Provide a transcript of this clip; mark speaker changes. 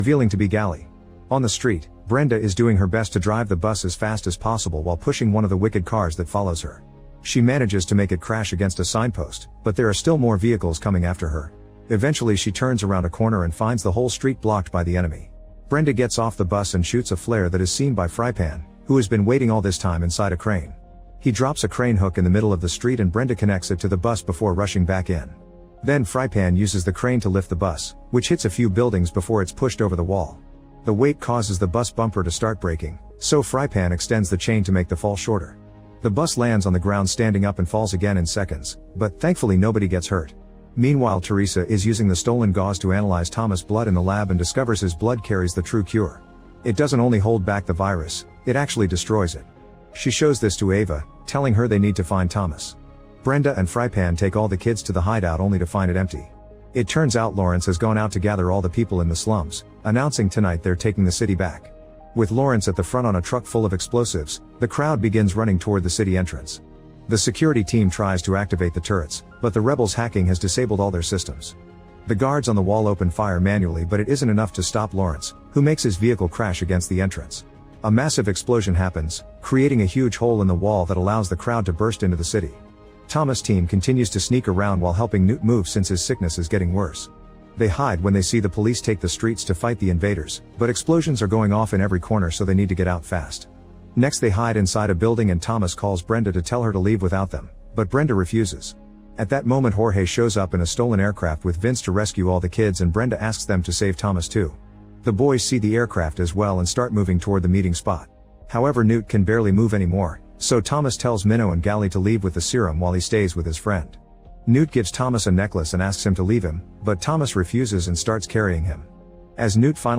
Speaker 1: revealing to be Gally. On the street, Brenda is doing her best to drive the bus as fast as possible while pushing one of the wicked cars that follows her. She manages to make it crash against a signpost, but there are still more vehicles coming after her. Eventually she turns around a corner and finds the whole street blocked by the enemy. Brenda gets off the bus and shoots a flare that is seen by Frypan, who has been waiting all this time inside a crane. He drops a crane hook in the middle of the street and Brenda connects it to the bus before rushing back in. Then Frypan uses the crane to lift the bus, which hits a few buildings before it's pushed over the wall. The weight causes the bus bumper to start breaking, so Frypan extends the chain to make the fall shorter. The bus lands on the ground standing up and falls again in seconds, but thankfully nobody gets hurt. Meanwhile, Teresa is using the stolen gauze to analyze Thomas' blood in the lab and discovers his blood carries the true cure. It doesn't only hold back the virus, it actually destroys it. She shows this to Ava, telling her they need to find Thomas. Brenda and Frypan take all the kids to the hideout only to find it empty. It turns out Lawrence has gone out to gather all the people in the slums, announcing tonight they're taking the city back. With Lawrence at the front on a truck full of explosives, the crowd begins running toward the city entrance. The security team tries to activate the turrets, but the rebels' hacking has disabled all their systems. The guards on the wall open fire manually, but it isn't enough to stop Lawrence, who makes his vehicle crash against the entrance. A massive explosion happens, creating a huge hole in the wall that allows the crowd to burst into the city. Thomas' team continues to sneak around while helping Newt move since his sickness is getting worse. They hide when they see the police take the streets to fight the invaders, but explosions are going off in every corner, so they need to get out fast. Next they hide inside a building and Thomas calls Brenda to tell her to leave without them, but Brenda refuses. At that moment Jorge shows up in a stolen aircraft with Vince to rescue all the kids, and Brenda asks them to save Thomas too. The boys see the aircraft as well and start moving toward the meeting spot. However, Newt can barely move anymore, so Thomas tells Minnow and Gally to leave with the serum while he stays with his friend. Newt gives Thomas a necklace and asks him to leave him, but Thomas refuses and starts carrying him. As Newt finally